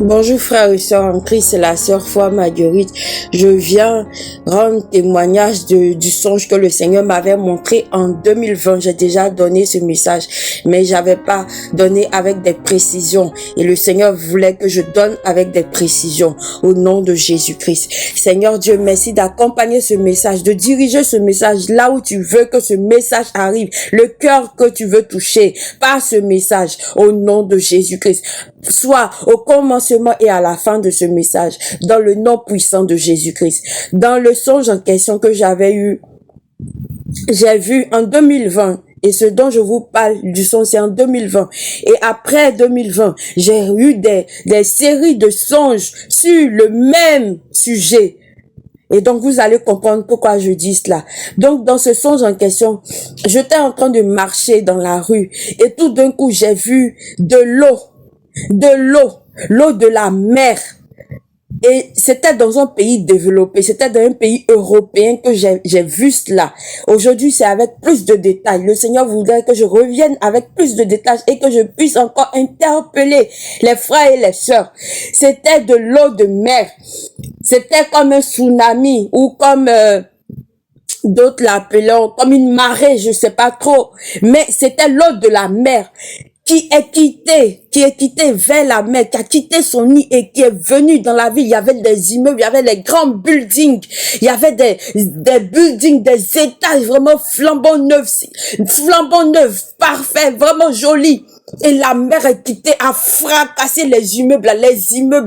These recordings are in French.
Bonjour frères et sœurs en Christ, c'est la sœur Foi Marguerite. Je viens rendre témoignage du songe que le Seigneur m'avait montré en 2020. J'ai déjà donné ce message, mais j'avais pas donné avec des précisions. Et le Seigneur voulait que je donne avec des précisions au nom de Jésus-Christ. Seigneur Dieu, merci d'accompagner ce message, de diriger ce message là où tu veux que ce message arrive, le cœur que tu veux toucher par ce message au nom de Jésus-Christ. Soit au commencement et à la fin de ce message, dans le nom puissant de Jésus-Christ. Dans le songe en question que j'avais eu, j'ai vu en 2020, et ce dont je vous parle du songe, c'est en 2020. Et après 2020, j'ai eu des séries de songes sur le même sujet. Et donc, vous allez comprendre pourquoi je dis cela. Donc, dans ce songe en question, j'étais en train de marcher dans la rue, et tout d'un coup, j'ai vu de l'eau de la mer. Et c'était dans un pays développé, c'était dans un pays européen que j'ai vu cela. Aujourd'hui, c'est avec plus de détails. Le Seigneur voudrait que je revienne avec plus de détails et que je puisse encore interpeller les frères et les sœurs. C'était de l'eau de mer. C'était comme un tsunami ou comme d'autres l'appelaient, comme une marée, je sais pas trop. Mais c'était l'eau de la mer qui est quitté vers la mer, qui a quitté son nid et qui est venu dans la ville. Il y avait des immeubles, il y avait des grands buildings, il y avait des buildings, des étages vraiment flambant neufs, parfaits, vraiment jolis. Et la mer est quittée, a fracassé les immeubles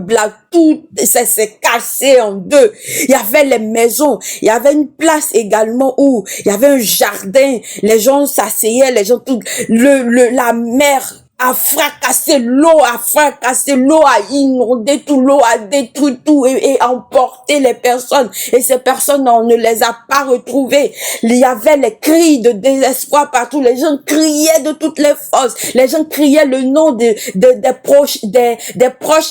là, tout ça s'est cassé en deux. Il y avait les maisons, il y avait une place également où il y avait un jardin, les gens s'asseyaient, la mer a fracassé l'eau, a inondé tout, l'eau a détruit tout et emporté les personnes. Et ces personnes, on ne les a pas retrouvées. Il y avait les cris de désespoir partout. Les gens criaient de toutes les forces. Les gens criaient le nom des proches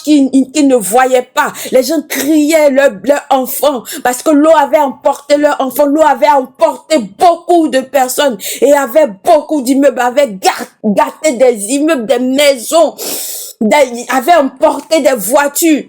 qui ne voyaient pas. Les gens criaient leur enfant parce que l'eau avait emporté leur enfant. L'eau avait emporté beaucoup de personnes et avait beaucoup d'immeubles, avait gâté des immeubles, des maisons, avait emporté des voitures.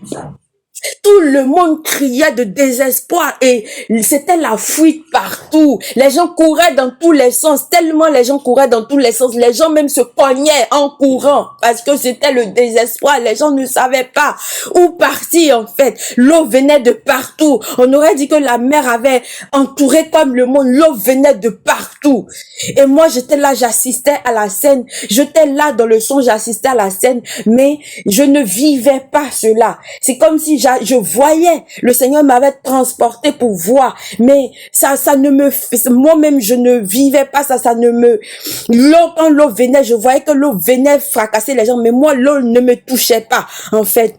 Tout le monde criait de désespoir et c'était la fuite partout. Les gens couraient dans tous les sens, tellement les gens couraient dans tous les sens. Les gens même se cognaient en courant parce que c'était le désespoir. Les gens ne savaient pas où partir en fait. L'eau venait de partout. On aurait dit que la mer avait entouré comme le monde. L'eau venait de partout. Et moi j'étais là, j'assistais à la scène. J'étais là dans le son, j'assistais à la scène, mais je ne vivais pas cela. C'est comme si je voyais, le Seigneur m'avait transporté pour voir, mais ça ne me, moi-même je ne vivais pas ça, quand l'eau venait, je voyais que l'eau venait fracasser les gens, mais moi l'eau ne me touchait pas, en fait.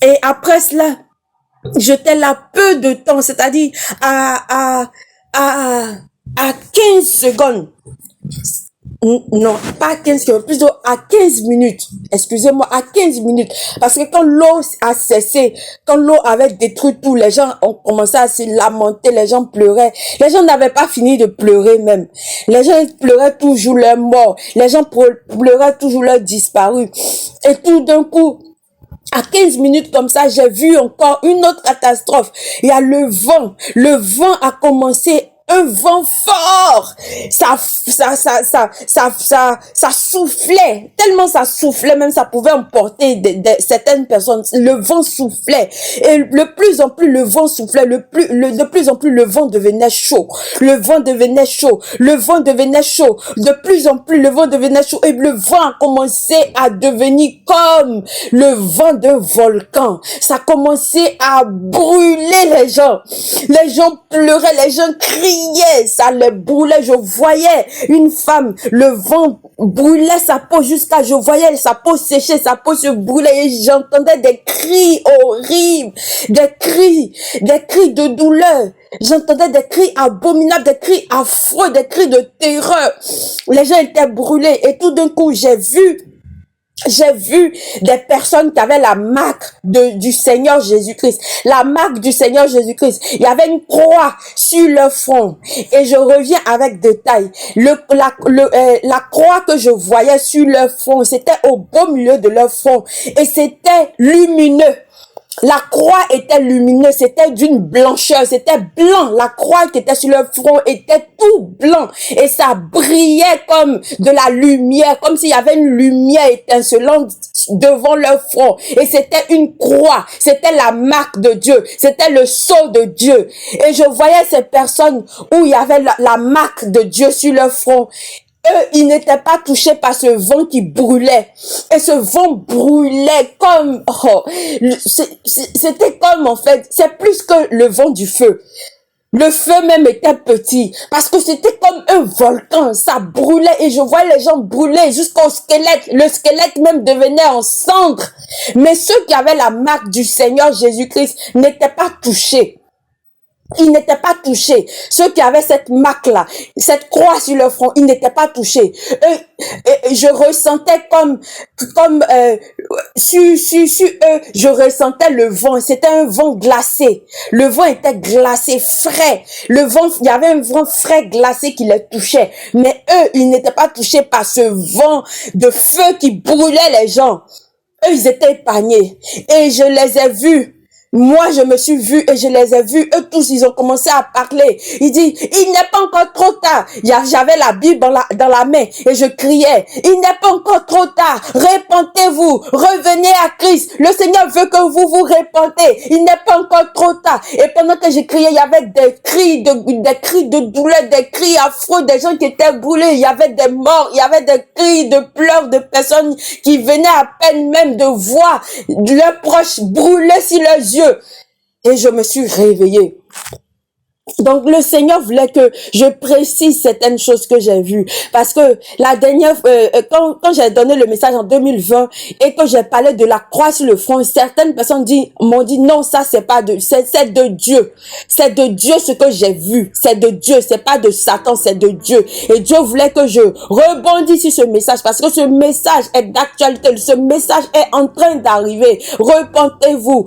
Et après cela, j'étais là peu de temps, c'est-à-dire à 15 secondes. Non, pas 15 secondes, plutôt à 15 minutes. Excusez-moi, à 15 minutes. Parce que quand l'eau a cessé, quand l'eau avait détruit tout, les gens ont commencé à se lamenter, les gens pleuraient. Les gens n'avaient pas fini de pleurer même. Les gens pleuraient toujours leurs morts. Les gens pleuraient toujours leurs disparus. Et tout d'un coup, à 15 minutes comme ça, j'ai vu encore une autre catastrophe. Il y a le vent. Le vent a commencé, un vent fort. Ça soufflait. Tellement ça soufflait, même ça pouvait emporter certaines personnes. Le vent soufflait. Et de plus en plus le vent soufflait, de plus en plus le vent devenait chaud. Le vent devenait chaud. De plus en plus le vent devenait chaud. Et le vent a commencé à devenir comme le vent d'un volcan. Ça a commencé à brûler les gens. Les gens pleuraient, les gens criaient. Ça les brûlait, je voyais une femme, le vent brûlait sa peau jusqu'à, je voyais sa peau sécher, sa peau se brûlait et j'entendais des cris horribles, des cris de douleur. J'entendais des cris abominables, des cris affreux, des cris de terreur. Les gens étaient brûlés et tout d'un coup j'ai vu J'ai vu des personnes qui avaient la marque du Seigneur Jésus-Christ. La marque du Seigneur Jésus-Christ. Il y avait une croix sur leur front. Et je reviens avec détail. La croix que je voyais sur leur front, c'était au beau milieu de leur front. Et c'était lumineux. La croix était lumineuse, c'était d'une blancheur, c'était blanc. La croix qui était sur leur front était tout blanc et ça brillait comme de la lumière, comme s'il y avait une lumière étincelante devant leur front. Et c'était une croix, c'était la marque de Dieu, c'était le sceau de Dieu. Et je voyais ces personnes où il y avait la marque de Dieu sur leur front. Eux, ils n'étaient pas touchés par ce vent qui brûlait. Et ce vent brûlait comme... c'était comme, en fait, c'est plus que le vent du feu. Le feu même était petit. Parce que c'était comme un volcan. Ça brûlait et je voyais les gens brûler jusqu'au squelette. Le squelette même devenait en cendres. Mais ceux qui avaient la marque du Seigneur Jésus-Christ n'étaient pas touchés. Ils n'étaient pas touchés. Ceux qui avaient cette marque-là, cette croix sur leur front, ils n'étaient pas touchés. Je ressentais sur eux, je ressentais le vent. C'était un vent glacé. Le vent était glacé, frais. Le vent, il y avait un vent frais glacé qui les touchait. Mais eux, ils n'étaient pas touchés par ce vent de feu qui brûlait les gens. Eux, ils étaient épargnés. Et je les ai vus. Moi, je me suis vue et je les ai vus. Eux tous, ils ont commencé à parler. Il dit, il n'est pas encore trop tard. J'avais la Bible dans la main et je criais, il n'est pas encore trop tard. Répentez-vous. Revenez à Christ. Le Seigneur veut que vous vous répentez. Il n'est pas encore trop tard. Et pendant que je criais, il y avait des cris de douleur, des cris affreux, des gens qui étaient brûlés. Il y avait des morts. Il y avait des cris de pleurs de personnes qui venaient à peine même de voir leurs proches brûler sur leurs yeux. Et je me suis réveillée. Donc le Seigneur voulait que je précise certaines choses que j'ai vues, parce que la dernière quand j'ai donné le message en 2020 et que j'ai parlé de la croix sur le front, certaines personnes m'ont dit non, ça c'est de Dieu, c'est de Dieu ce que j'ai vu, c'est de Dieu, c'est pas de Satan, c'est de Dieu. Et Dieu voulait que je rebondisse sur ce message parce que ce message est d'actualité, ce message est en train d'arriver. Repentez-vous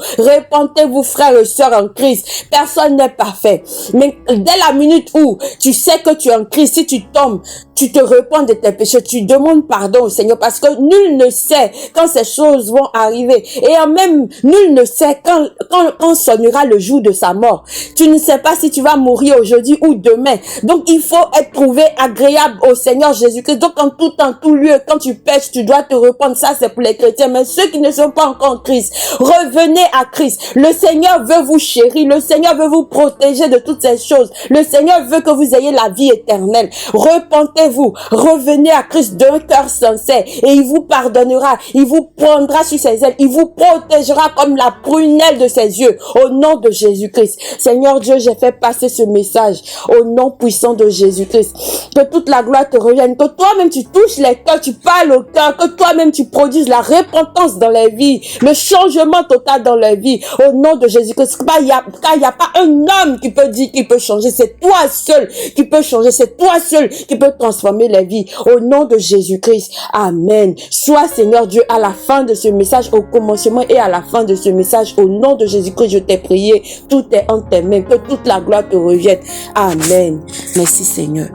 frères et sœurs en Christ. Personne n'est parfait. Mais dès la minute où tu sais que tu es en Christ, si tu tombes, tu te repens de tes péchés, tu demandes pardon au Seigneur parce que nul ne sait quand ces choses vont arriver. Et même, nul ne sait quand sonnera le jour de sa mort. Tu ne sais pas si tu vas mourir aujourd'hui ou demain. Donc, il faut être trouvé agréable au Seigneur Jésus-Christ. Donc, en tout temps, tout lieu, quand tu pêches, tu dois te rependre. Ça, c'est pour les chrétiens. Mais ceux qui ne sont pas encore en Christ, revenez à Christ. Le Seigneur veut vous chérir. Le Seigneur veut vous protéger de toutes ces choses. Le Seigneur veut que vous ayez la vie éternelle. Repentez-vous, revenez à Christ d'un cœur sincère et il vous pardonnera, il vous prendra sur ses ailes, il vous protégera comme la prunelle de ses yeux au nom de Jésus-Christ. Seigneur Dieu, j'ai fait passer ce message au nom puissant de Jésus-Christ. Que toute la gloire te revienne, que toi-même tu touches les cœurs, tu parles au cœur, que toi-même tu produises la repentance dans les vies, le changement total dans les vies au nom de Jésus-Christ. Car il n'y a pas un homme qui peut dire qui peut changer, c'est toi seul qui peux changer, c'est toi seul qui peut transformer les vies au nom de Jésus-Christ. Amen. Sois Seigneur Dieu à la fin de ce message, au commencement et à la fin de ce message, au nom de Jésus-Christ, je t'ai prié, tout est en tes mains, que toute la gloire te revienne. Amen. Merci Seigneur.